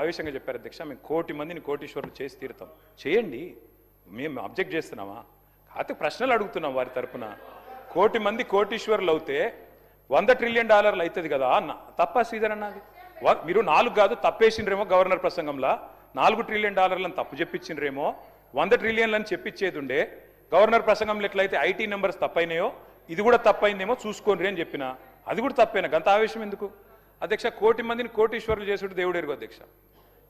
ఆవేశంగా చెప్పారు అధ్యక్ష, మేము 1 కోటి మందిని కోటీశ్వరులు చేసి తీరుతాం. చేయండి, మేము అబ్జెక్ట్ చేస్తున్నామా? కాకపోతే ప్రశ్నలు అడుగుతున్నాం వారి తరపున. 1 కోటి మంది కోటీశ్వరులు అవుతే $100 ట్రిలియన్ అవుతుంది కదా అన్న. తప్ప శ్రీధర్ అన్నది మీరు 4 కాదు తప్పేసిండ్రేమో గవర్నర్ ప్రసంగంలో, $4 ట్రిలియన్ తప్పు చెప్పించిండ్రేమో, 100 ట్రిలియన్లు అని చెప్పించేది ఉండే. గవర్నర్ ప్రసంగంలో ఎట్లయితే ఐటీ నెంబర్స్ తప్పైనాయో ఇది కూడా తప్పైందేమో చూసుకోండి అని చెప్పిన. అది కూడా తప్పేనా? గంత ఆవేశం ఎందుకు అధ్యక్ష? 1 కోటి మందిని కోటీశ్వరులు చేసుడు దేవుడు ఎరుగు అధ్యక్ష.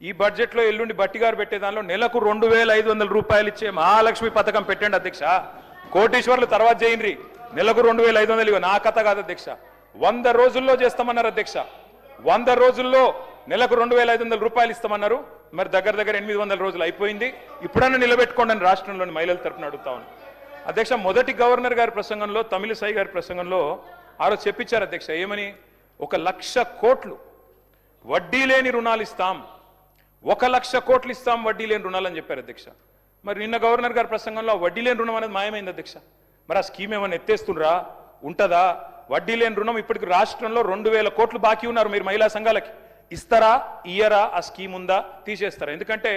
ఈ బడ్జెట్లో ఎల్లుండి బట్టిగారు పెట్టే దానిలో నెలకు 2,500 రూపాయలు ఇచ్చే మహాలక్ష్మి పథకం పెట్టండి అధ్యక్ష. కోటీశ్వరులు తర్వాత చేయండి, నెలకు 2,500 నా కథ కాదు అధ్యక్ష. 100 రోజుల్లో చేస్తామన్నారు అధ్యక్ష. 100 రోజుల్లో నెలకు 2,500 రూపాయలు ఇస్తామన్నారు. మరి దగ్గర 800 రోజులు అయిపోయింది. ఇప్పుడన్నా నిలబెట్టుకోండి అని రాష్ట్రంలోని మహిళల తరపున అడుగుతా ఉన్నాను అధ్యక్ష. మొదటి గవర్నర్ గారి ప్రసంగంలో, తమిళిసై గారి ప్రసంగంలో ఆ రోజు చెప్పించారు అధ్యక్ష. ఏమని? 1,00,000 కోట్లు వడ్డీ లేని రుణాలు ఇస్తాం, 1,00,000 కోట్లు ఇస్తాం వడ్డీ లేని రుణాలు అని చెప్పారు అధ్యక్ష. మరి నిన్న గవర్నర్ గారి ప్రసంగంలో వడ్డీ లేని రుణం అనేది మాయమైంది అధ్యక్ష. మరి ఆ స్కీమ్ ఏమైనా ఎత్తేస్తుండ్రా? ఉంటుందా? వడ్డీ లేని రుణం ఇప్పటికి రాష్ట్రంలో 2,000 కోట్లు బాకీ ఉన్నారు. మీరు మహిళా సంఘాలకి ఇస్తారా, ఇయ్యరా? ఆ స్కీమ్ ఉందా, తీసేస్తారా? ఎందుకంటే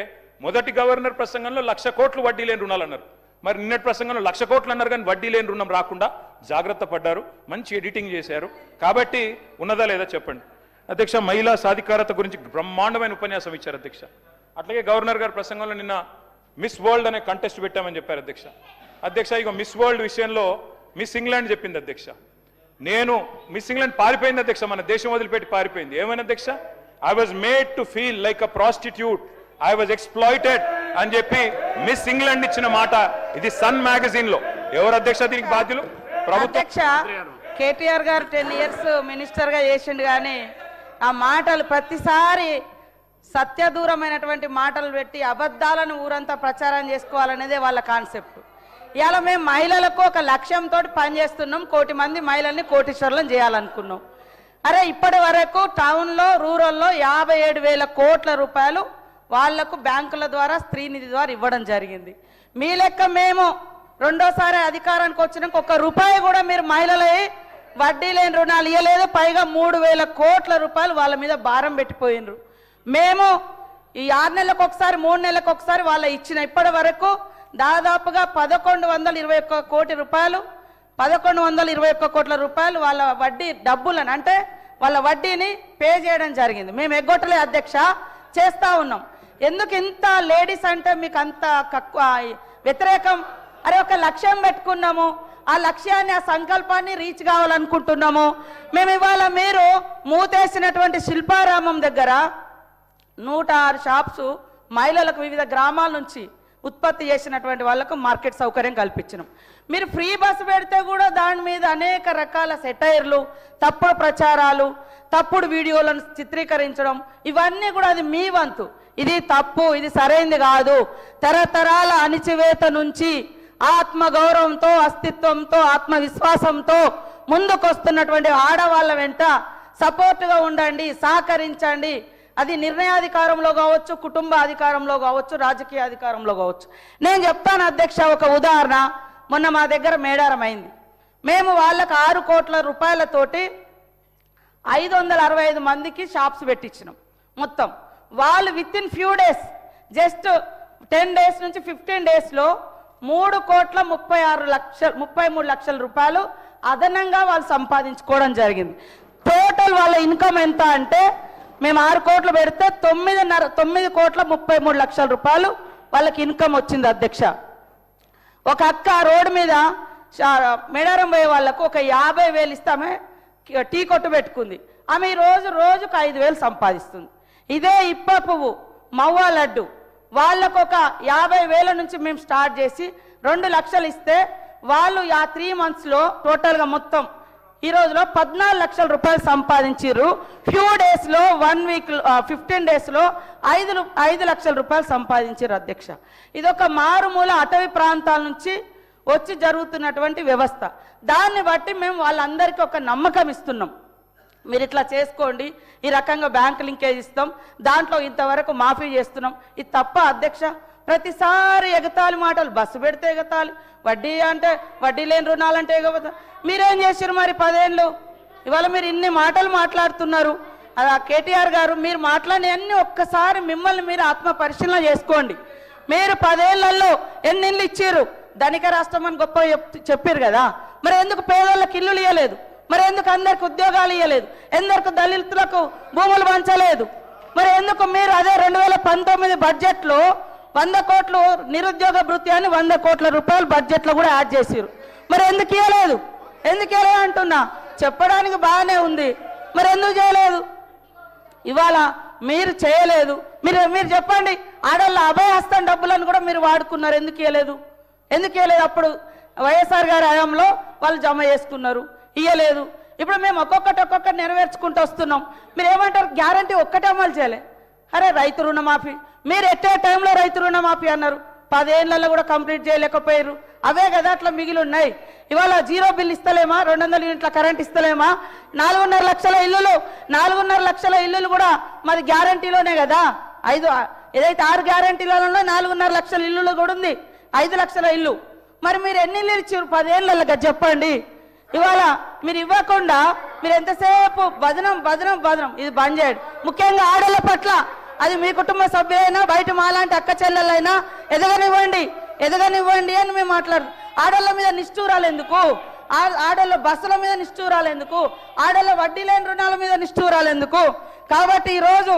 మొదటి గవర్నర్ ప్రసంగంలో 1,00,000 కోట్లు వడ్డీ లేని రుణాలు అన్నారు. మరి నిన్నటి ప్రసంగంలో 1,00,000 కోట్లు అన్నారు కానీ వడ్డీ లేని రుణం రాకుండా జాగ్రత్త పడ్డారు, మంచి ఎడిటింగ్ చేశారు. కాబట్టి ఉన్నదా లేదా చెప్పండి అధ్యక్ష. మహిళా సాధికారత గురించి బ్రహ్మాండమైన ఉపన్యాసం ఇచ్చారు అధ్యక్ష. అట్లాగే గవర్నర్ గారి ప్రసంగంలో నిన్న మిస్ వరల్డ్ అనే కంటెస్ట్ పెట్టామని చెప్పారు అధ్యక్ష. అధ్యక్ష ఇక మిస్ వరల్డ్ విషయంలో మిస్ ఇంగ్లాండ్ చెప్పింది అధ్యక్ష. నేను మిస్ ఇంగ్లాండ్ పారిపోయింది అధ్యక్ష, మన దేశం వదిలిపెట్టి పారిపోయింది. ఏమైనా అధ్యక్ష? I was made to feel like a prostitute, I was exploited అని చెప్పి మిస్ ఇంగ్లాండ్ ఇచ్చిన మాట ఇది సన్ మ్యాగజైన్ లో. ఎవరు అధ్యక్ష దీనికి బాధ్యులు? ప్రభుత్వం. కేటీఆర్ గారు 10 ఇయర్స్ మినిస్టర్ గా చేసిండు కానీ ఆ మాటలు ప్రతిసారి సత్యదూరమైనటువంటి మాటలు పెట్టి అబద్ధాలను ఊరంతా ప్రచారం చేసుకోవాలనేదే వాళ్ళ కాన్సెప్ట్. ఇవాళ మేము మహిళలకు ఒక లక్ష్యంతో పనిచేస్తున్నాం. 1 కోటి మంది మహిళల్ని కోటీశ్వరులను చేయాలనుకున్నాం. అరే ఇప్పటి వరకు టౌన్లో, రూరల్లో 57,000 కోట్ల రూపాయలు వాళ్లకు బ్యాంకుల ద్వారా, స్త్రీనిధి ద్వారా ఇవ్వడం జరిగింది. మీ లెక్క మేము రెండోసారి అధికారానికి వచ్చినాక 1 రూపాయి కూడా మీరు మహిళలై వడ్డీ లేని రుణాలు ఇవ్వలేదు. పైగా 3,000 కోట్ల రూపాయలు వాళ్ళ మీద భారం పెట్టిపోయినరు. మేము ఈ 6 నెలలకు ఒకసారి, 3 నెలలకు ఒకసారి వాళ్ళ ఇచ్చిన ఇప్పటి వరకు దాదాపుగా 1,121 కోటి రూపాయలు, 1,121 కోట్ల రూపాయలు వాళ్ళ వడ్డీ డబ్బులను, అంటే వాళ్ళ వడ్డీని పే చేయడం జరిగింది. మేము ఎగ్గొట్టలే అధ్యక్ష, చేస్తా ఉన్నాం. ఎందుకు ఇంత లేడీస్ అంటే మీకు అంత వ్యతిరేకం? అరే ఒక లక్ష్యం పెట్టుకున్నాము, ఆ లక్ష్యాన్ని, ఆ సంకల్పాన్ని రీచ్ కావాలనుకుంటున్నాము మేము. ఇవాళ మీరు మూతేసినటువంటి శిల్పారామం దగ్గర 106 షాప్స్ మహిళలకు వివిధ గ్రామాల నుంచి ఉత్పత్తి చేసినటువంటి వాళ్లకు మార్కెట్ సౌకర్యం కల్పించినాం. మీరు ఫ్రీ బస్సు పెడితే కూడా దాని మీద అనేక రకాల సెటైర్లు, తప్పుడు ప్రచారాలు, తప్పుడు వీడియోలను చిత్రీకరించడం, ఇవన్నీ కూడా అది మీ వంతు. ఇది తప్పు, ఇది సరైంది కాదు. తరతరాల అణిచివేత నుంచి ఆత్మగౌరవంతో, అస్తిత్వంతో, ఆత్మవిశ్వాసంతో ముందుకొస్తున్నటువంటి ఆడవాళ్ళ వెంట సపోర్టుగా ఉండండి, సహకరించండి. అది నిర్ణయాధికారంలో కావచ్చు, కుటుంబ అధికారంలో కావచ్చు, రాజకీయ అధికారంలో కావచ్చు. నేను చెప్తాను అధ్యక్ష, ఒక ఉదాహరణ. మొన్న మా దగ్గర మేడారం అయింది. మేము వాళ్ళకు 6 కోట్ల రూపాయలతోటి 565 మందికి షాప్స్ పెట్టించినాం. మొత్తం వాళ్ళు with in few days, just 10 days నుంచి 15 డేస్లో 3,33 లక్షల రూపాయలు అదనంగా వాళ్ళు సంపాదించుకోవడం జరిగింది. టోటల్ వాళ్ళ ఇన్కమ్ ఎంత అంటే, మేము 6 కోట్లు పెడితే 9,33 లక్షల రూపాయలు వాళ్ళకి ఇన్కమ్ వచ్చింది అధ్యక్ష. ఒక అక్క రోడ్డు మీద మేడారం పోయే వాళ్ళకు ఒక 50,000 ఇస్తామే టీ కొట్టు పెట్టుకుంది. ఆమె రోజుకు 5,000 సంపాదిస్తుంది. ఇదే ఇప్ప పువ్వు, మవ్వ లడ్డు, వాళ్ళకు ఒక 50,000 నుంచి మేము స్టార్ట్ చేసి 2 లక్షలు ఇస్తే వాళ్ళు ఆ 3 monthsలో టోటల్గా మొత్తం ఈ రోజులో 14 లక్షల రూపాయలు సంపాదించారు. ఫ్యూ డేస్లో, 1 వీక్ 15 డేస్లో 5 లక్షల రూపాయలు సంపాదించారు అధ్యక్ష. ఇదొక మారుమూల అటవీ ప్రాంతాల నుంచి వచ్చి జరుగుతున్నటువంటి వ్యవస్థ. దాన్ని బట్టి మేము వాళ్ళందరికీ ఒక నమ్మకం ఇస్తున్నాం. మీరు ఇట్లా చేసుకోండి, ఈ రకంగా బ్యాంక్ లింకేజ్ ఇస్తాం, దాంట్లో ఇంతవరకు మాఫీ చేస్తున్నాం. ఇది తప్ప అధ్యక్ష? ప్రతిసారి ఎగతాళి మాటలు, బస్సు పెడితే ఎగతాళి, వడ్డీ అంటే వడ్డీ లేని రుణాలంటే ఎగతాళి. మీరేం చేశారు మరి 10 ఏళ్ళు? ఇవాళ మీరు ఇన్ని మాటలు మాట్లాడుతున్నారు. అలా కేటీఆర్ గారు మీరు మాట్లాడినవన్నీ ఒక్కసారి మిమ్మల్ని మీరు ఆత్మ పరిశీలన చేసుకోండి. మీరు 10 ఏళ్లలో ఎన్ని ఇళ్ళు ఇచ్చారు? ధనిక రాష్ట్రం అని గొప్ప చెప్పారు కదా, మరి ఎందుకు పేదోళ్ళకి ఇల్లులు ఇవ్వలేదు? మరి ఎందుకు అందరికి ఉద్యోగాలు ఇవ్వలేదు? ఎందుకు దళితులకు భూములు పంచలేదు? మరి ఎందుకు మీరు అదే 2019 బడ్జెట్లో 100 కోట్లు నిరుద్యోగ భృతి అని 100 కోట్ల రూపాయలు బడ్జెట్లో కూడా యాడ్ చేసిరు? మరి ఎందుకు ఇవ్వలేదు? ఎందుకు ఇవ్వలేదు అంటున్నా. చెప్పడానికి బాగానే ఉంది, మరి ఎందుకు చేయలేదు? ఇవాళ మీరు చేయలేదు. మీరు చెప్పండి, ఆడవాళ్ళ అభయహస్తం డబ్బులను కూడా మీరు వాడుకున్నారు, ఎందుకు ఇవ్వలేదు? ఎందుకు ఇవ్వలేదు? అప్పుడు వైఎస్ఆర్ గారి హయాంలో వాళ్ళు జమ చేసుకున్నారు, ఇవ్వలేదు. ఇప్పుడు మేము ఒక్కొక్కటి నెరవేర్చుకుంటూ వస్తున్నాం. మీరు ఏమంటారు? గ్యారంటీ ఒక్కటే అమలు చేయలే. అరే రైతు రుణమాఫీ మీరు ఎట్టే టైంలో రైతు రుణమాఫీ అన్నారు, 10 ఏళ్లలో కూడా కంప్లీట్ చేయలేకపోయారు. అవే కదా అట్లా మిగిలి ఉన్నాయి. ఇవాళ 0 బిల్ ఇస్తలేమా? 200 యూనిట్ల కరెంట్ ఇస్తలేమా? 4.5 లక్షల ఇల్లులు 4.5 లక్షల ఇల్లులు కూడా మాది గ్యారంటీలోనే కదా. ఏదైతే 6 గ్యారంటీలలో 4.5 లక్షల ఇల్లులు కూడా ఉంది, 5 లక్షల ఇల్లు. మరి మీరు ఎన్ని ఇల్లు ఇచ్చారు 10 ఏళ్ళలో చెప్పండి. ఇవాళ మీరు ఇవ్వకుండా మీరు ఎంతసేపు బదనం ఇది బంద్ చేయండి. ముఖ్యంగా ఆడల పట్ల, అది మీ కుటుంబ సభ్యులైనా బయట మాలాంటి అక్క చెల్లెలైనా ఎదగనివ్వండి అని మేము మాట్లాడు. ఆడళ్ళ మీద నిష్ఠూరాలు ఎందుకు? ఆడళ్ళ బస్సుల మీద నిష్ఠూరాలు ఎందుకు? ఆడళ్ళ వడ్డీ లేని రుణాల మీద నిష్ఠూరాలు ఎందుకు? కాబట్టి ఈరోజు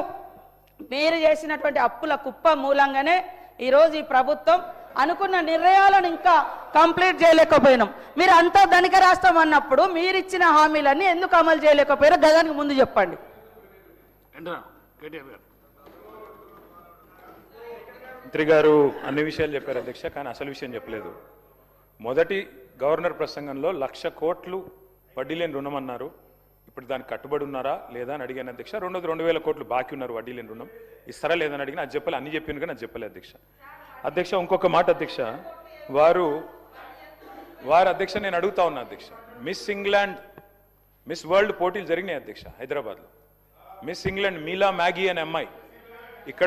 మీరు చేసినటువంటి అప్పుల కుప్ప మూలంగానే ఈరోజు ఈ ప్రభుత్వం అనుకున్న నిర్ణయాలను ఇంకా కంప్లీట్ చేయలేకపోయినాం. మీరు అంతా ధనిక రాష్ట్రం అన్నప్పుడు మీరు ఇచ్చిన హామీలన్నీ ఎందుకు అమలు చేయలేకపోయారో గదానికి ముందు చెప్పండి. మంత్రి గారు అన్ని విషయాలు చెప్పారు అధ్యక్ష, కానీ అసలు విషయం చెప్పలేదు. మొదటి గవర్నర్ ప్రసంగంలో 1,00,000 కోట్లు వడ్డీ లేని రుణం అన్నారు. ఇప్పుడు దానికి కట్టుబడి ఉన్నారా లేదా అని అడిగాను అధ్యక్ష. 2,000 కోట్లు బాకీ ఉన్నారు వడ్డీ లేని రుణం, ఇస్తారా లేదని అడిగిన అది చెప్పలే. అన్ని చెప్పాను కానీ అది చెప్పలే అధ్యక్ష. ఇంకొక మాట అధ్యక్ష, వారు అధ్యక్ష నేను అడుగుతా ఉన్నా అధ్యక్ష, మిస్ వరల్డ్ పోటీలు జరిగినాయి అధ్యక్ష హైదరాబాద్లో. మిస్ ఇంగ్లాండ్ మీలా మ్యాగీ అనే అమ్మాయి ఇక్కడ